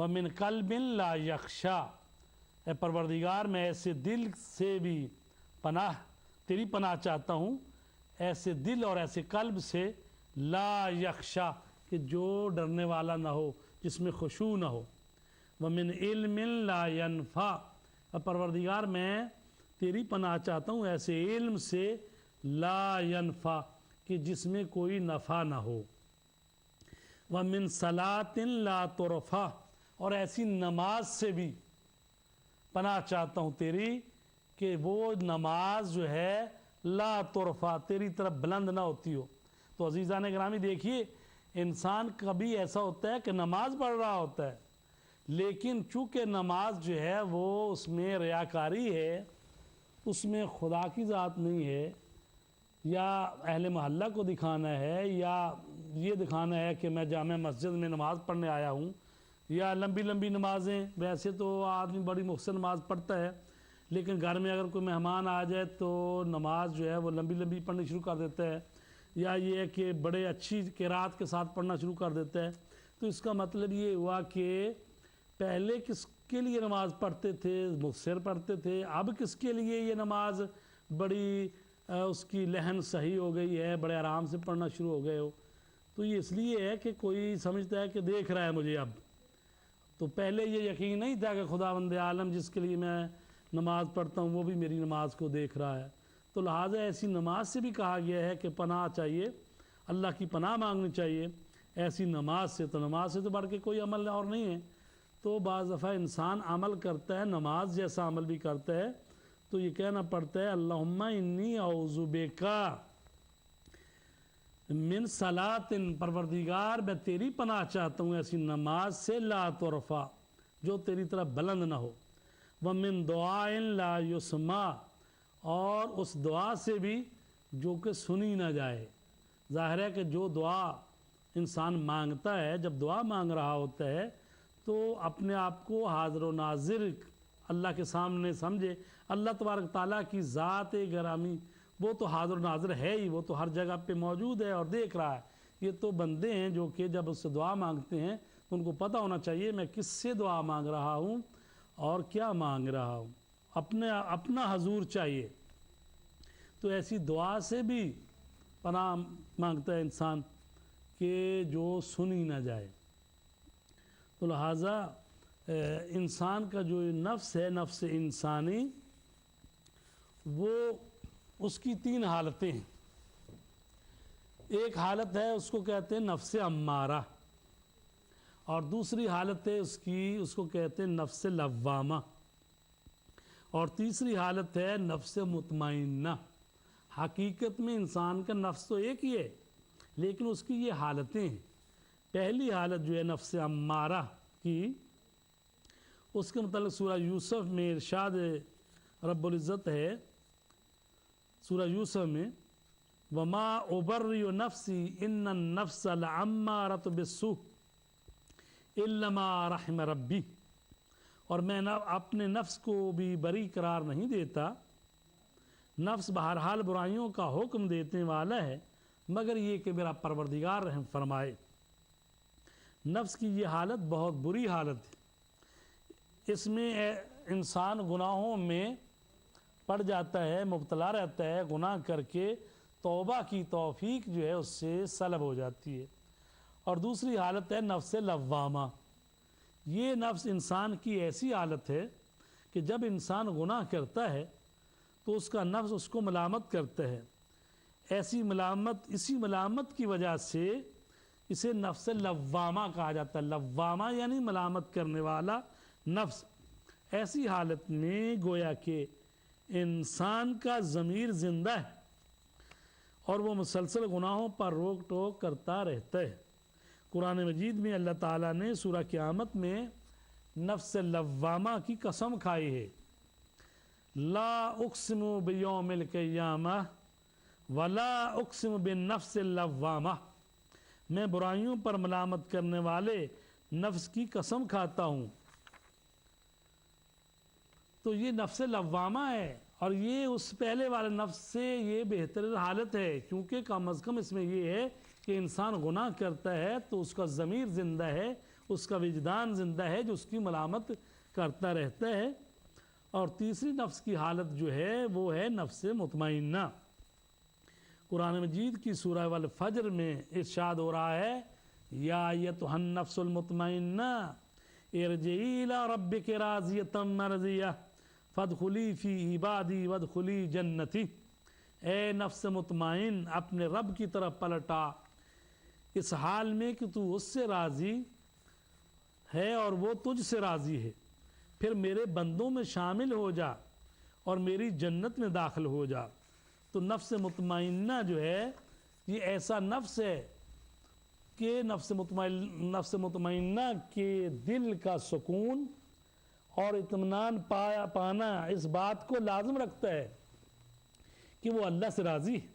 وَمِن قَلْبٍ لَا يَخْشَى، اے پروردگار میں ایسے دل سے بھی تیری پناہ چاہتا ہوں، ایسے دل اور ایسے قلب سے لا یخشا کہ جو ڈرنے والا نہ ہو، جس میں خشوع نہ ہو۔ وَمِنْ عِلْمٍ لَا يَنْفَعُ، اے پروردگار میں تیری پناہ چاہتا ہوں ایسے علم سے لا ينفع کہ جس میں کوئی نفع نہ ہو۔ وَمِنْ صَلَاةٍ لَا تُرْفَعُ، اور ایسی نماز سے بھی پناہ چاہتا ہوں تیری کہ وہ نماز جو ہے لا ترفع تیری طرف بلند نہ ہوتی ہو۔ تو عزیزان گرامی دیکھیے، انسان کبھی ایسا ہوتا ہے کہ نماز پڑھ رہا ہوتا ہے، لیکن چونکہ نماز جو ہے وہ اس میں ریاکاری ہے، اس میں خدا کی ذات نہیں ہے، یا اہل محلہ کو دکھانا ہے، یا یہ دکھانا ہے کہ میں جامع مسجد میں نماز پڑھنے آیا ہوں، یا لمبی لمبی نمازیں۔ ویسے تو آدمی بڑی مختصر نماز پڑھتا ہے، لیکن گھر میں اگر کوئی مہمان آ جائے تو نماز جو ہے وہ لمبی لمبی پڑھنی شروع کر دیتا ہے، یا یہ ہے کہ بڑے اچھی قرات کے ساتھ پڑھنا شروع کر دیتا ہے۔ تو اس کا مطلب یہ ہوا کہ پہلے کس کے لیے نماز پڑھتے تھے؟ مختصر پڑھتے تھے، اب کس کے لیے یہ نماز بڑی اس کی لحن صحیح ہو گئی ہے، بڑے آرام سے پڑھنا شروع ہو گئے ہو؟ تو یہ اس لیے ہے کہ کوئی سمجھتا ہے کہ دیکھ رہا ہے مجھے اب، تو پہلے یہ یقین نہیں تھا کہ خداوند عالم جس کے لیے میں نماز پڑھتا ہوں وہ بھی میری نماز کو دیکھ رہا ہے۔ تو لہٰذا ایسی نماز سے بھی کہا گیا ہے کہ پناہ چاہیے، اللہ کی پناہ مانگنی چاہیے ایسی نماز سے۔ تو نماز سے تو بڑھ کے کوئی عمل اور نہیں ہے۔ تو بعض دفعہ انسان عمل کرتا ہے، نماز جیسا عمل بھی کرتا ہے، تو یہ کہنا پڑتا ہے اللہم انی اعوذ بک من صلاۃ، پروردگار میں تیری پناہ چاہتا ہوں ایسی نماز سے لا ترفع جو تیری طرف بلند نہ ہو، ومن دعاء لا یسمع، اور اس دعا سے بھی جو کہ سنی نہ جائے۔ ظاہر ہے کہ جو دعا انسان مانگتا ہے، جب دعا مانگ رہا ہوتا ہے تو اپنے آپ کو حاضر و ناظر اللہ کے سامنے سمجھے۔ اللہ تبارک تعالیٰ کی ذات گرامی وہ تو حاضر و ناظر ہے ہی، وہ تو ہر جگہ پہ موجود ہے اور دیکھ رہا ہے۔ یہ تو بندے ہیں جو کہ جب اس سے دعا مانگتے ہیں تو ان کو پتہ ہونا چاہیے میں کس سے دعا مانگ رہا ہوں اور کیا مانگ رہا ہوں، اپنا حضور چاہیے۔ تو ایسی دعا سے بھی پناہ مانگتا ہے انسان کہ جو سنی نہ جائے۔ تو لہٰذا انسان کا جو نفس ہے، نفس انسانی، وہ اس کی تین حالتیں ہیں۔ ایک حالت ہے اس کو کہتے ہیں نفس امارہ، اور دوسری حالت ہے اس کو کہتے ہیں نفس لوامہ، اور تیسری حالت ہے نفس مطمئنہ۔ حقیقت میں انسان کا نفس تو ایک ہی ہے، لیکن اس کی یہ حالتیں ہیں۔ پہلی حالت جو ہے نفس امارہ کی، اس کے متعلق سورہ یوسف میں ارشاد رب العزت ہے، سورہ یوسف میں وما ابرئ نفسی ان النفس لعمارۃ بالسوء الا ما رحم ربی، اور میں اپنے نفس کو بھی بری قرار نہیں دیتا، نفس بہرحال برائیوں کا حکم دینے والا ہے مگر یہ کہ میرا پروردگار رحم فرمائے۔ نفس کی یہ حالت بہت بری حالت ہے، اس میں انسان گناہوں میں پڑ جاتا ہے، مبتلا رہتا ہے، گناہ کر کے توبہ کی توفیق جو ہے اس سے سلب ہو جاتی ہے۔ اور دوسری حالت ہے نفس لوامہ۔ یہ نفس انسان کی ایسی حالت ہے کہ جب انسان گناہ کرتا ہے تو اس کا نفس اس کو ملامت کرتا ہے، اسی ملامت کی وجہ سے اسے نفس لوامہ کہا جاتا ہے۔ لوامہ یعنی ملامت کرنے والا نفس۔ ایسی حالت میں گویا کہ انسان کا ضمیر زندہ ہے اور وہ مسلسل گناہوں پر روک ٹوک کرتا رہتا ہے۔ قرآن مجید میں اللہ تعالیٰ نے سورہ قیامت میں نفس لوامہ کی قسم کھائی ہے، لا اقسم بیوم القیامہ ولا اقسم بالنفس اللوامہ، میں برائیوں پر ملامت کرنے والے نفس کی قسم کھاتا ہوں۔ تو یہ نفس لوامہ ہے، اور یہ اس پہلے والے نفس سے یہ بہتر حالت ہے، کیونکہ کم از کم اس میں یہ ہے کہ انسان گناہ کرتا ہے تو اس کا ضمیر زندہ ہے، اس کا وجدان زندہ ہے جو اس کی ملامت کرتا رہتا ہے۔ اور تیسری نفس کی حالت جو ہے وہ ہے نفس مطمئنہ۔ قرآن مجید کی سورہ والفجر میں ارشاد ہو رہا ہے یا ایتھا النفس المطمئنہ ارجعی الی ربک راضیۃ مرضیہ فادخلی فی عبادی وادخلی جنتی۔ اے نفس مطمئن اپنے رب کی طرف پلٹا اس حال میں کہ تو اس سے راضی ہے اور وہ تجھ سے راضی ہے، پھر میرے بندوں میں شامل ہو جا اور میری جنت میں داخل ہو جا۔ تو نفس مطمئنہ جو ہے یہ ایسا نفس ہے کہ نفس مطمئنہ کے دل کا سکون اور اطمینان پانا اس بات کو لازم رکھتا ہے کہ وہ اللہ سے راضی ہے،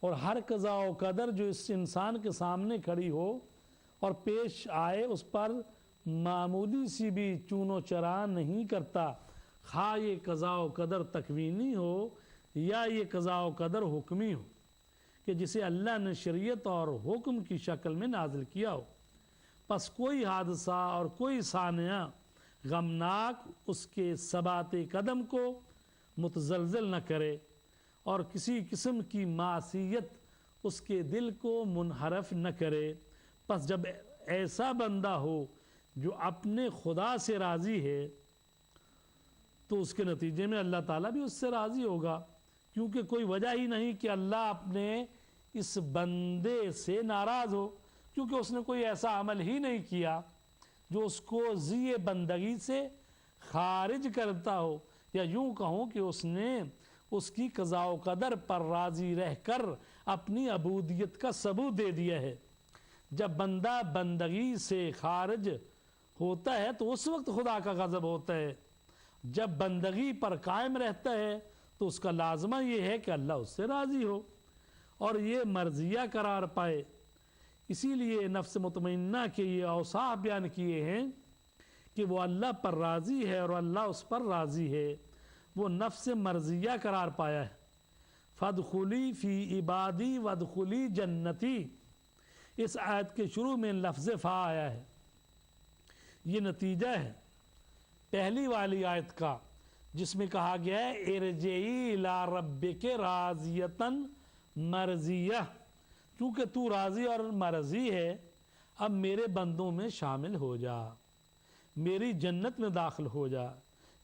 اور ہر قضاء و قدر جو اس انسان کے سامنے کھڑی ہو اور پیش آئے اس پر معمولی سی بھی چون و چرا نہیں کرتا، خواہ یہ قضاء و قدر تکوینی ہو یا یہ قضاء و قدر حکمی ہو کہ جسے اللہ نے شریعت اور حکم کی شکل میں نازل کیا ہو۔ پس کوئی حادثہ اور کوئی سانحہ غمناک اس کے ثبات قدم کو متزلزل نہ کرے اور کسی قسم کی معصیت اس کے دل کو منحرف نہ کرے۔ پس جب ایسا بندہ ہو جو اپنے خدا سے راضی ہے تو اس کے نتیجے میں اللہ تعالیٰ بھی اس سے راضی ہوگا، کیونکہ کوئی وجہ ہی نہیں کہ اللہ اپنے اس بندے سے ناراض ہو، کیونکہ اس نے کوئی ایسا عمل ہی نہیں کیا جو اس کو ذی بندگی سے خارج کرتا ہو، یا یوں کہوں کہ اس نے اس کی قضاء و قدر پر راضی رہ کر اپنی عبودیت کا ثبوت دے دیا ہے۔ جب بندہ بندگی سے خارج ہوتا ہے تو اس وقت خدا کا غضب ہوتا ہے، جب بندگی پر قائم رہتا ہے تو اس کا لازمہ یہ ہے کہ اللہ اس سے راضی ہو اور یہ مرضیہ قرار پائے۔ اسی لیے نفس مطمئنہ کے یہ اوصاف بیان کیے ہیں کہ وہ اللہ پر راضی ہے اور اللہ اس پر راضی ہے، وہ نفس مرضیہ قرار پایا ہے۔ فادخلی فی عبادی وادخلی جنتی، اس آیت کے شروع میں لفظ فا آیا ہے، یہ نتیجہ ہے پہلی والی آیت کا جس میں کہا گیا ہے ارجعی الی ربک راضیۃ مرضیہ، کیونکہ تو راضی اور مرضی ہے اب میرے بندوں میں شامل ہو جا، میری جنت میں داخل ہو جا۔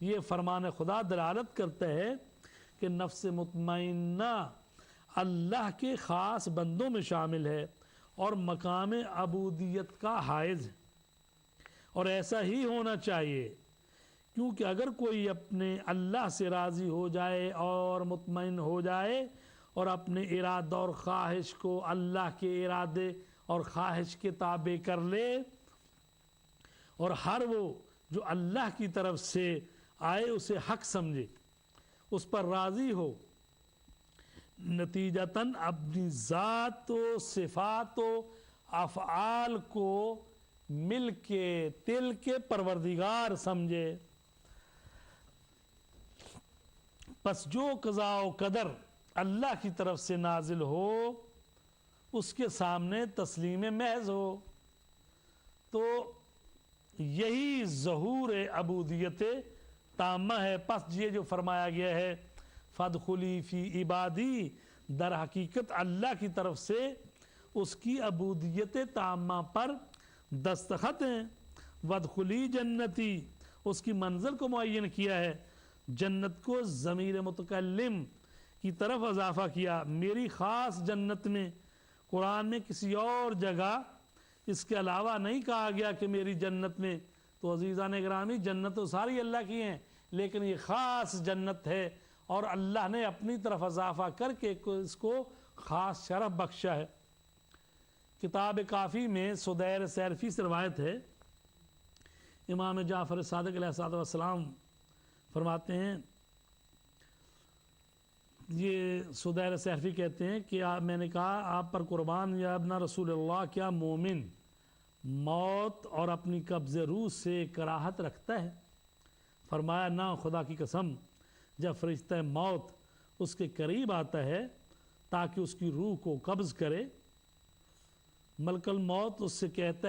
یہ فرمان خدا دلالت کرتا ہے کہ نفس مطمئنہ اللہ کے خاص بندوں میں شامل ہے اور مقام عبودیت کا حائز ہے، اور ایسا ہی ہونا چاہیے، کیونکہ اگر کوئی اپنے اللہ سے راضی ہو جائے اور مطمئن ہو جائے اور اپنے ارادہ اور خواہش کو اللہ کے ارادے اور خواہش کے تابع کر لے اور ہر وہ جو اللہ کی طرف سے آئے اسے حق سمجھے، اس پر راضی ہو، نتیجتاً اپنی ذات و صفات و افعال کو مل کے تل کے پروردگار سمجھے، پس جو قضاء و قدر اللہ کی طرف سے نازل ہو اس کے سامنے تسلیم محض ہو، تو یہی ظہور عبودیت تامہ ہے۔ پس یہ جو فرمایا گیا ہے فادخلی فی عبادی، در حقیقت اللہ کی طرف سے اس کی عبودیت تامہ پر دستخط ہیں۔ وادخلی جنتی، اس کی منزل کو معین کیا ہے، جنت کو ضمیر متکلم کی طرف اضافہ کیا، میری خاص جنت میں۔ قرآن میں کسی اور جگہ اس کے علاوہ نہیں کہا گیا کہ میری جنت میں، تو عزیزان گرامی جنت تو ساری اللہ کی ہیں لیکن یہ خاص جنت ہے اور اللہ نے اپنی طرف اضافہ کر کے اس کو خاص شرف بخشا ہے۔ کتاب کافی میں سدیر سیرفی سے روایت ہے، امام جعفر صادق علیہ السلام فرماتے ہیں، یہ سدیر سیرفی کہتے ہیں کہ میں نے کہا آپ پر قربان یا ابن رسول اللہ، کیا مومن موت اور اپنی قبض روح سے کراہت رکھتا ہے؟ فرمایا نہ، خدا کی قسم، جب فرشتہ موت اس کے قریب آتا ہے تاکہ اس کی روح کو قبض کرے، ملک الموت اس سے کہتا ہے